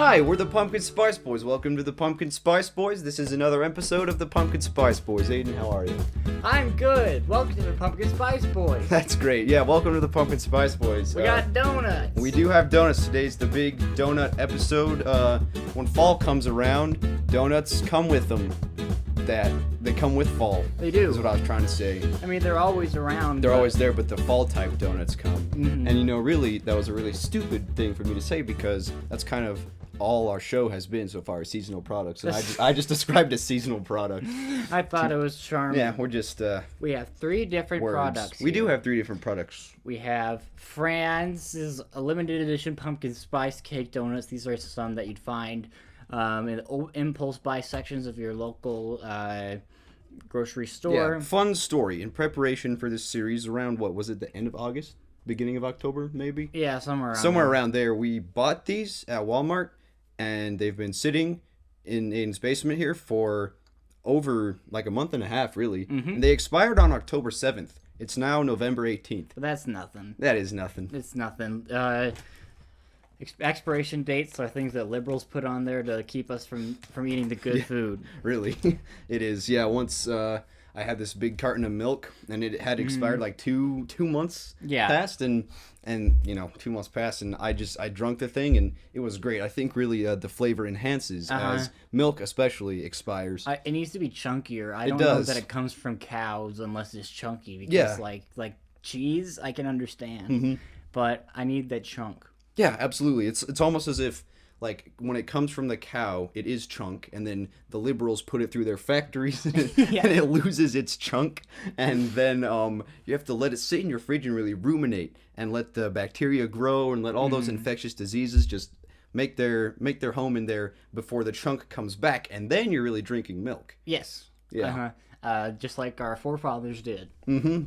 Hi, we're the Pumpkin Spice Boys. Welcome to the Pumpkin Spice Boys. This is another episode of the Pumpkin Spice Boys. Aiden, how are you? I'm good. Welcome to the Pumpkin Spice Boys. That's great. Yeah, welcome to the Pumpkin Spice Boys. We got donuts. We do have donuts. Today's the big donut episode. When fall comes around, donuts come with them. They come with fall. They do. Is what I was trying to say. I mean, they're always around. They're always there, but the fall type donuts come. Mm-hmm. And really, that was a really stupid thing for me to say because that's kind of all our show has been so far, seasonal products. And I just described a seasonal product. I thought it was charming. Yeah, we're just we have three different words. products. We do have three different products. We have Franz's limited edition pumpkin spice cake donuts. These are some that you'd find in the impulse buy sections of your local grocery store. Yeah, fun story. In preparation for this series, around what was it, the end of August, beginning of October, maybe? Yeah, somewhere around there. We bought these at Walmart, and they've been sitting in Aiden's basement here for over like a month and a half, really. Mm-hmm. And they expired on October 7th. It's now November 18th. But that's nothing. That is nothing. It's nothing. Expiration dates are things that liberals put on there to keep us from eating the good food. Really, it is. Yeah, once I had this big carton of milk, and it had expired like two months passed, and 2 months passed, and I drunk the thing, and it was great. I think really the flavor enhances as milk especially expires. It needs to be chunkier. I don't know that it comes from cows unless it's chunky, because like cheese I can understand, but I need that chunk. Yeah, absolutely. It's almost as if, like, when it comes from the cow, it is chunk, and then the liberals put it through their factories, and it loses its chunk, and then you have to let it sit in your fridge and really ruminate, and let the bacteria grow, and let all those infectious diseases just make their home in there before the chunk comes back, and then you're really drinking milk. Yes. Yeah. Just like our forefathers did.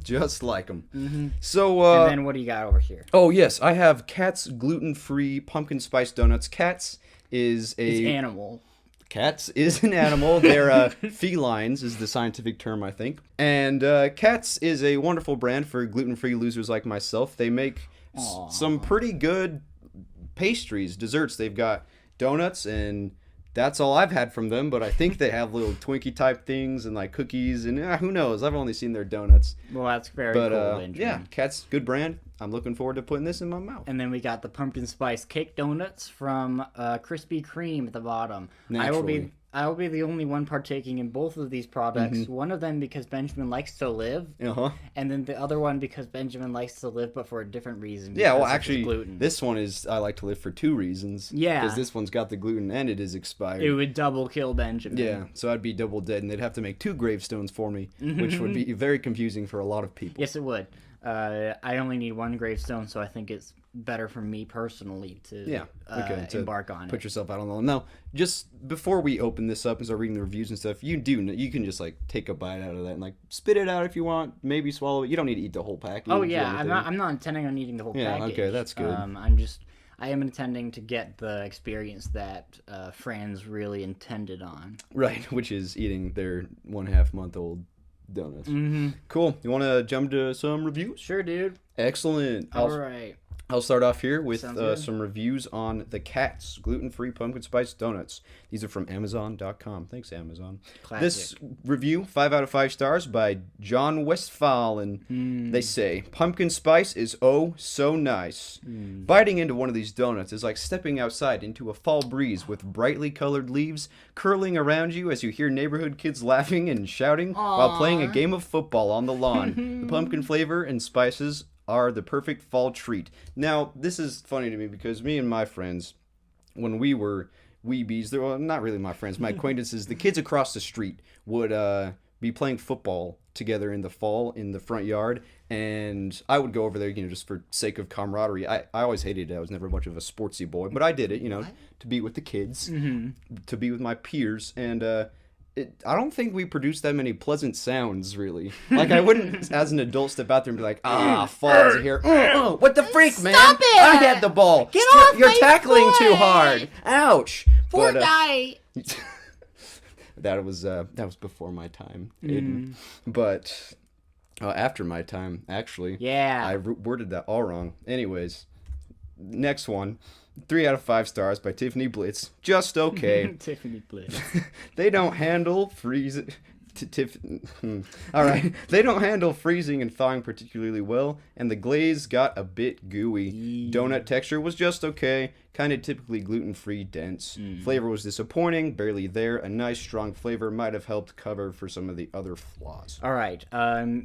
Just like them. Mm-hmm. So, and then what do you got over here? Oh, yes. I have Katz gluten-free pumpkin spice donuts. Katz is It's animal. Katz is an animal. They're felines is the scientific term, I think. And Katz is a wonderful brand for gluten-free losers like myself. They make some pretty good pastries, desserts. They've got donuts, and that's all I've had from them, but I think they have little Twinkie type things and like cookies, and who knows? I've only seen their donuts. Well, that's very cool, Benjamin. Yeah, Katz, good brand. I'm looking forward to putting this in my mouth. And then we got the pumpkin spice cake donuts from Krispy Kreme at the bottom. Naturally. I will be the only one partaking in both of these products. One of them because Benjamin likes to live, and then the other one because Benjamin likes to live, but for a different reason. Yeah, well, actually, this one is I like to live for two reasons. Yeah, because this one's got the gluten and it is expired. It would double kill Benjamin. Yeah, so I'd be double dead, and they'd have to make two gravestones for me, which would be very confusing for a lot of people. Yes, it would. I only need one gravestone, so I think it's better for me personally to embark on it. Put yourself out on the limb. Now, just before we open this up and start reading the reviews and stuff, you can just like take a bite out of that and like spit it out if you want, maybe swallow it. You don't need to eat the whole pack. Oh yeah, I'm not intending on eating the whole package. Okay, that's good. I am intending to get the experience that Franz really intended on. Right, which is eating their 1.5 month old donuts. Cool. You want to jump to some reviews? Sure, dude. Excellent. All right. I'll start off here with some reviews on the Katz gluten-free pumpkin spice donuts. These are from Amazon.com. Thanks, Amazon. Classic. This review, 5 out of 5 stars by John Westphalen. They say, pumpkin spice is oh so nice. Biting into one of these donuts is like stepping outside into a fall breeze with brightly colored leaves curling around you as you hear neighborhood kids laughing and shouting while playing a game of football on the lawn. The pumpkin flavor and spices are the perfect fall treat. Now, this is funny to me because me and my friends, when we were weebies, well, not really my friends, my acquaintances, the kids across the street would be playing football together in the fall in the front yard, and I would go over there, just for sake of camaraderie. I always hated it. I was never much of a sportsy boy, but I did it, to be with the kids, to be with my peers, and I don't think we produced that many pleasant sounds, really. Like, I wouldn't, as an adult, step out there and be like, falls here. What the freak, man? Stop it! I had the ball. Get off You're my tackling foot! too hard. Ouch. Poor guy. That was before my time, Aiden. But after my time, actually. Yeah. I worded that all wrong. Anyways, next one. 3 out of 5 stars by Tiffany Blitz. Just okay. Tiffany Blitz. They don't handle freezing. All right. They don't handle freezing and thawing particularly well, and the glaze got a bit gooey. Donut texture was just okay, kind of typically gluten-free, dense. Flavor was disappointing, barely there. A nice strong flavor might have helped cover for some of the other flaws. All right.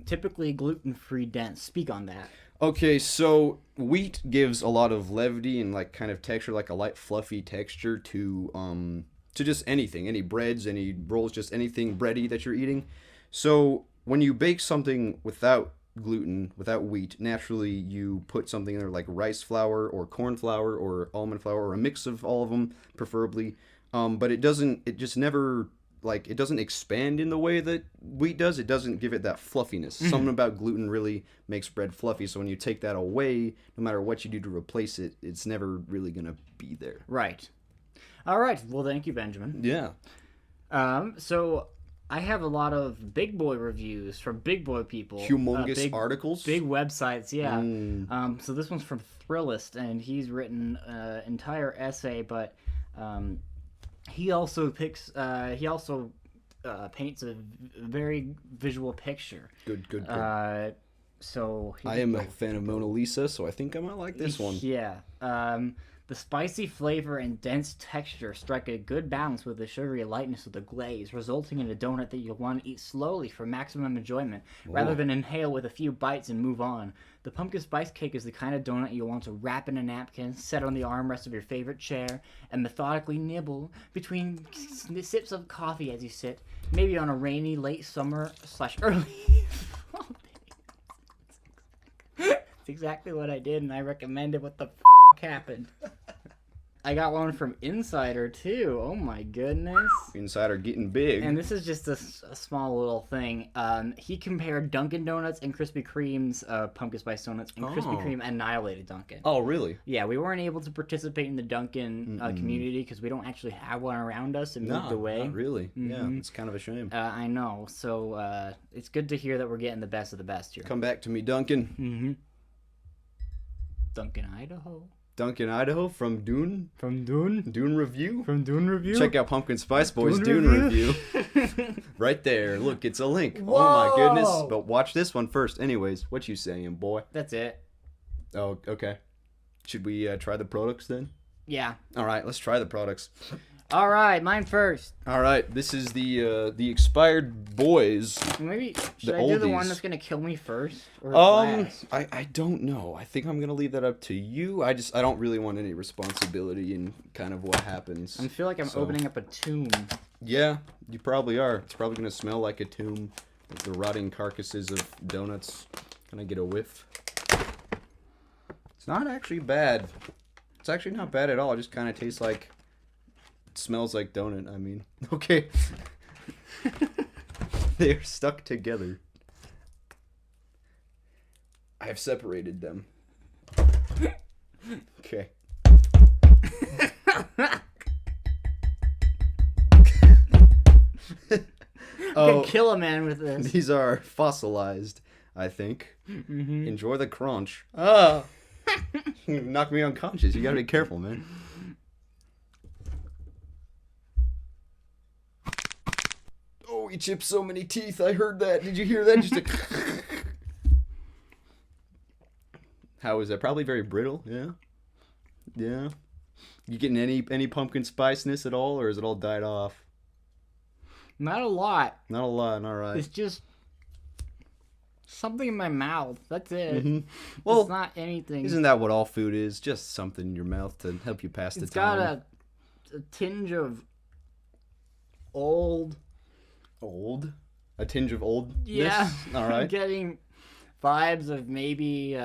Typically gluten-free, dense. Speak on that. Okay, so wheat gives a lot of levity and like kind of texture, like a light fluffy texture to just anything, any breads, any rolls, just anything bready that you're eating. So when you bake something without gluten, without wheat, naturally you put something in there like rice flour or corn flour or almond flour or a mix of all of them, preferably. But it doesn't expand in the way that wheat does. It doesn't give it that fluffiness. Something about gluten really makes bread fluffy. So when you take that away, no matter what you do to replace it, it's never really going to be there. Right. All right. Well, thank you, Benjamin. Yeah. So I have a lot of big boy reviews from big boy people. Humongous articles? Big websites, yeah. So this one's from Thrillist, and he's written an entire essay, but he also paints a very visual picture. Good. So I am a fan of Mona Lisa, so I think I might like this one. Yeah. The spicy flavor and dense texture strike a good balance with the sugary lightness of the glaze, resulting in a donut that you'll want to eat slowly for maximum enjoyment, rather than inhale with a few bites and move on. The pumpkin spice cake is the kind of donut you'll want to wrap in a napkin, set on the armrest of your favorite chair, and methodically nibble between sips of coffee as you sit, maybe on a rainy late summer / early fall day. That's exactly what I did, and I recommended what the happened. I got one from Insider too. Oh my goodness. Insider getting big. And this is just a small little thing. He compared Dunkin' Donuts and Krispy Kreme's pumpkin spice donuts, and Krispy Kreme annihilated Dunkin'. Oh, really? Yeah, we weren't able to participate in the Dunkin' community because we don't actually have one around us and moved away. Not really. Yeah, it's kind of a shame. I know. So it's good to hear that we're getting the best of the best here. Come back to me, Dunkin'. Mm-hmm. Dunkin', Idaho. Dunkin', Idaho from Dune. From Dune? Dune Review. From Dune Review? Check out Pumpkin Spice Boys Dune Review. Right there. Look, it's a link. Whoa! Oh my goodness. But watch this one first. Anyways, what you saying, boy? That's it. Oh, okay. Should we try the products then? Yeah. All right, let's try the products. All right, mine first. All right, this is the expired boys. Maybe should I do the one that's gonna kill me first? Or last? I don't know. I think I'm gonna leave that up to you. I don't really want any responsibility in kind of what happens. I feel like I'm opening up a tomb. Yeah, you probably are. It's probably gonna smell like a tomb, like the rotting carcasses of donuts. Can I get a whiff? It's not actually bad. It's actually not bad at all. It just kind of tastes like. Smells like donut, I mean. Okay. They're stuck together. I have separated them. Okay. Oh, kill a man with this. These are fossilized, I think. Mm-hmm. Enjoy the crunch. Oh. Knock me unconscious. You gotta be careful, man. Oh, he chipped so many teeth. I heard that. Did you hear that? Just a... How is that? Probably very brittle. Yeah. Yeah. You getting any pumpkin spiciness at all, or is it all died off? Not a lot. Not a lot. All right. It's just something in my mouth. That's it. Mm-hmm. Well, it's not anything. Isn't that what all food is? Just something in your mouth to help you pass the time. It's got a tinge of old. Old? A tinge of old? Yeah. All right. I'm getting vibes of maybe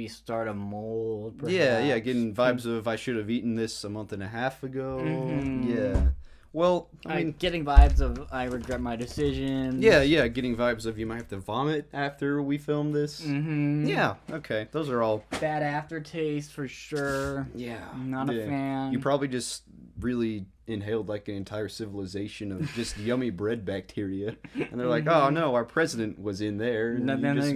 start a mold. Perhaps. Yeah. Getting vibes of I should have eaten this a month and a half ago. Mm-hmm. Yeah. Well, I mean, getting vibes of I regret my decision. Yeah. Getting vibes of you might have to vomit after we film this. Mm-hmm. Yeah. Okay. Those are all bad aftertaste for sure. Yeah. I'm not a fan. You probably just really inhaled like an entire civilization of just yummy bread bacteria, and they're like, "Oh no, our president was in there." And And then you just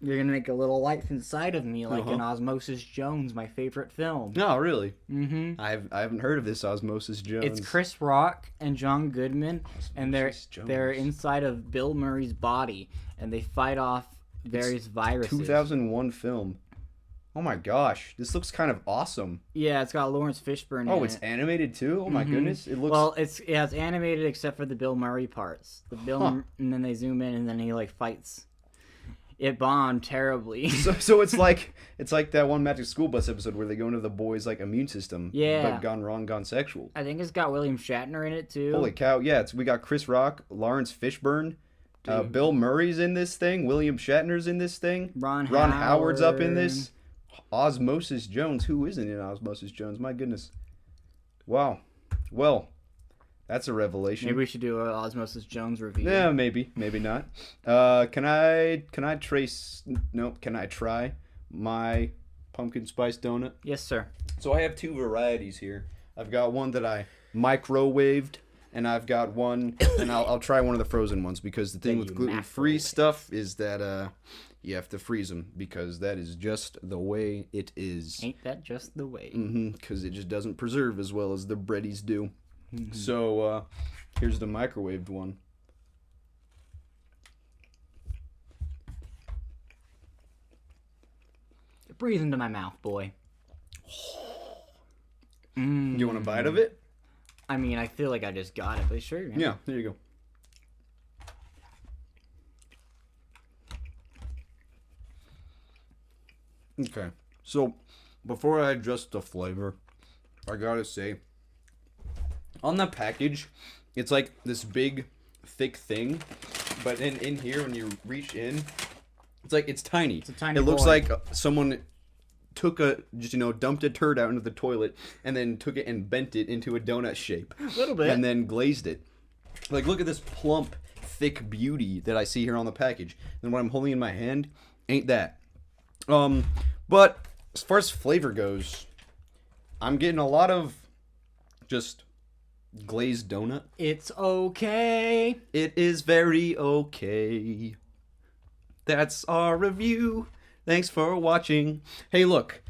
you're gonna make a little life inside of me, like in Osmosis Jones, my favorite film. No, really. Mm-hmm. I haven't heard of this Osmosis Jones. It's Chris Rock and John Goodman, and they're Jones. inside of Bill Murray's body, and they fight off various viruses. 2001 film. Oh my gosh, this looks kind of awesome. Yeah, it's got Lawrence Fishburne in Oh, it's it. animated too. Oh my goodness, it looks. Well, it's animated except for the Bill Murray parts. And then they zoom in, and then he like fights. It bombed terribly. So it's like that one Magic School Bus episode where they go into the boy's like immune system. Yeah. But gone wrong, gone sexual. I think it's got William Shatner in it too. Holy cow! Yeah, we got Chris Rock, Lawrence Fishburne, Bill Murray's in this thing, William Shatner's in this thing, Ron Howard's up in Howard. this. Osmosis Jones. Who isn't in Osmosis Jones? My goodness. Wow. Well, that's a revelation. Maybe we should do an Osmosis Jones review. Yeah, maybe not. Can I try my pumpkin spice donut? Yes, sir. So I have two varieties here. I've got one that I microwaved, and I've got one, and I'll try one of the frozen ones, because the thing with gluten-free stuff is that you have to freeze them, because that is just the way it is. Ain't that just the way? Because it just doesn't preserve as well as the breadies do. So here's the microwaved one. Breathe into my mouth, boy. You want a bite of it? I mean, I feel like I just got it, but sure. Yeah, there you go. Okay, so before I adjust the flavor, I gotta say, on the package, it's like this big, thick thing, but in here, when you reach in, it's tiny. It's a tiny It looks boy. like someone took dumped a turd out into the toilet, and then took it and bent it into a donut shape. A little bit. And then glazed it. Like, look at this plump, thick beauty that I see here on the package. And what I'm holding in my hand ain't that. But as far as flavor goes, I'm getting a lot of just glazed donut. It's okay. It is very okay. That's our review. Thanks for watching. Hey, look,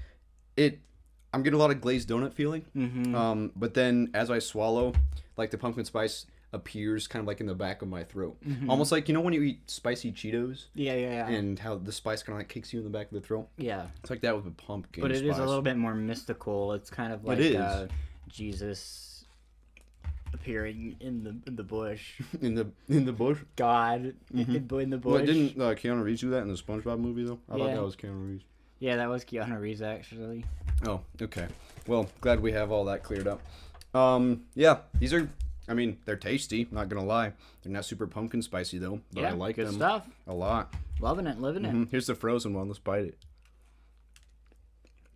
I'm getting a lot of glazed donut feeling. But then as I swallow, like the pumpkin spice appears kind of like in the back of my throat. Almost like, when you eat spicy Cheetos? Yeah. And how the spice kind of like kicks you in the back of the throat? Yeah. It's like that with a pumpkin But it spice. is a little bit more mystical. It's kind of like It is. Jesus appearing in the bush. in the bush? God in the bush. Well, didn't Keanu Reeves do that in the SpongeBob movie, though? I thought Yeah. that was Keanu Reeves. Yeah, that was Keanu Reeves, actually. Oh, okay. Well, glad we have all that cleared up. Yeah, these are... I mean, they're tasty, not gonna lie. They're not super pumpkin spicy, though, but I like good them stuff. a lot. Loving it, living it. Here's the frozen one. Let's bite it.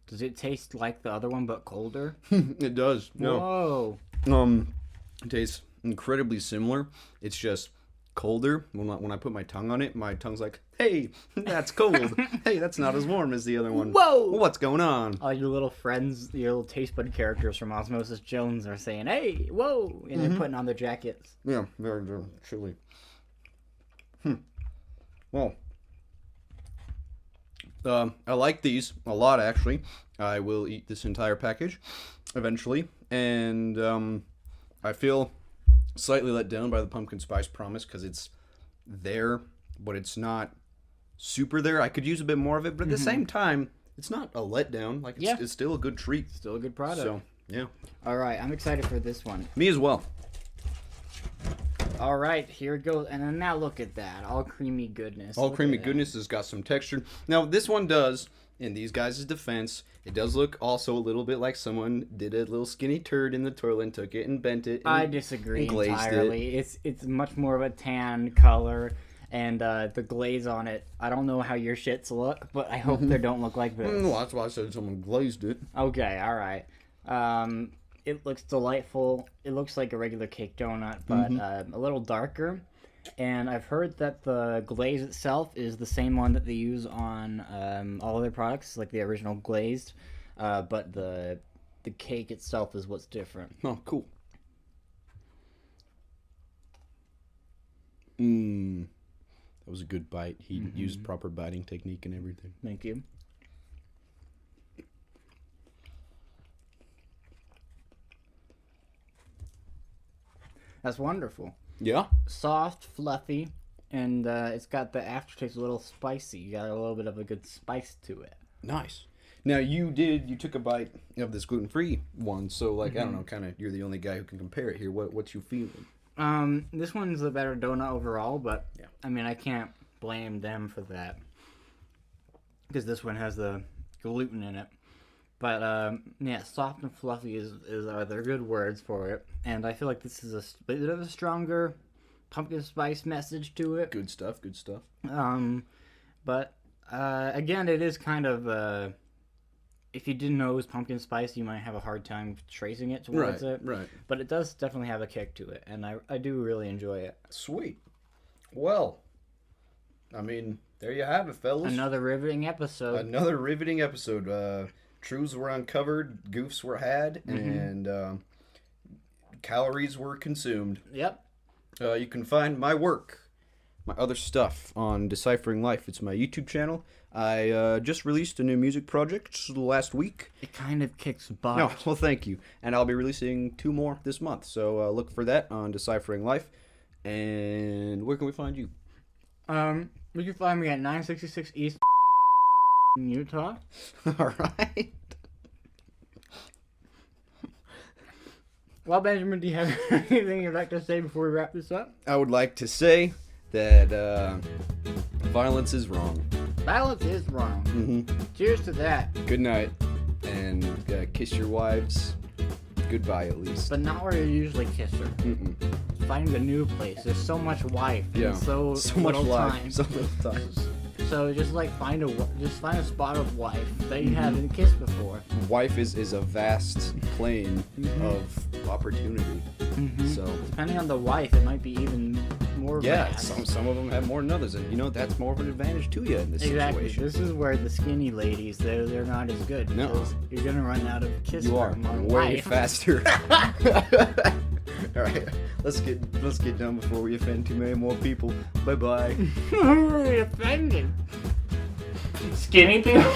Does it taste like the other one, but colder? It does. Whoa. It tastes incredibly similar. It's just colder. When I put my tongue on it, my tongue's like, hey, that's cold. Hey, that's not as warm as the other one. Whoa! What's going on? All your little friends, your little taste bud characters from Osmosis Jones are saying, hey, whoa, and they're putting on their jackets. Yeah, they're chilly. Well, I like these a lot, actually. I will eat this entire package eventually, and I feel slightly let down by the pumpkin spice promise, because it's there, but it's not super there. I could use a bit more of it, but at the same time, it's not a letdown. Like, it's still a good treat. Still a good product. So, yeah. All right, I'm excited for this one. Me as well. All right, here it goes. And then now look at that. All creamy goodness. All Look creamy at that. goodness has got some texture. Now, this one does, in these guys' defense, it does look also a little bit like someone did a little skinny turd in the toilet and took it and bent it. And, I disagree and glazed entirely. It's much more of a tan color, and the glaze on it. I don't know how your shits look, but I hope they don't look like this. Well, that's why I said someone glazed it. Okay, all right. It looks delightful. It looks like a regular cake donut, but a little darker. And I've heard that the glaze itself is the same one that they use on all other products, like the original glazed. But the the cake itself is what's different. Oh, cool. That was a good bite. He used proper biting technique and everything. Thank you. That's wonderful. Yeah? Soft, fluffy, and it's got the aftertaste a little spicy. You got a little bit of a good spice to it. Nice. Now, you took a bite of this gluten-free one, so, like, I don't know, kind of, you're the only guy who can compare it here. What's you feeling? This one's the better donut overall, but, Yeah. I mean, I can't blame them for that. Because this one has the gluten in it. But, yeah, soft and fluffy are their good words for it. And I feel like this is a bit of a stronger pumpkin spice message to it. Good stuff, good stuff. But, again, it is kind of, if you didn't know it was pumpkin spice, you might have a hard time tracing it towards it. Right. But it does definitely have a kick to it, and I do really enjoy it. Sweet. Well, I mean, there you have it, fellas. Another riveting episode. Another riveting episode. Truths were uncovered, goofs were had, and calories were consumed. Yep. You can find my work, my other stuff on Deciphering Life. It's my YouTube channel. I just released a new music project last week. It kind of kicks butt. No, well, thank you. And I'll be releasing 2 more this month. So look for that on Deciphering Life. And where can we find you? You can find me at 966 East in Utah. All right. Well, Benjamin, do you have anything you'd like to say before we wrap this up? I would like to say that violence is wrong. Violence is wrong. Mm-hmm. Cheers to that. Good night. And kiss your wives. Goodbye, at least. But not where you usually kiss her. Mm-mm. Find a new place. There's so much wife. Yeah. And so much little life. time. So little time. So just like find a spot of wife that you haven't kissed before. Wife is a vast plane of opportunity. So Depending on the wife, it might be even more yeah, vast. some of them have more than others, and that's more of an advantage to you in this Exactly. situation. This is where the skinny ladies they're not as good. No. Because you're gonna run out of kiss You are room on way wife. faster. All right, let's get done before we offend too many more people. Bye bye. I'm really offended. Skinny people.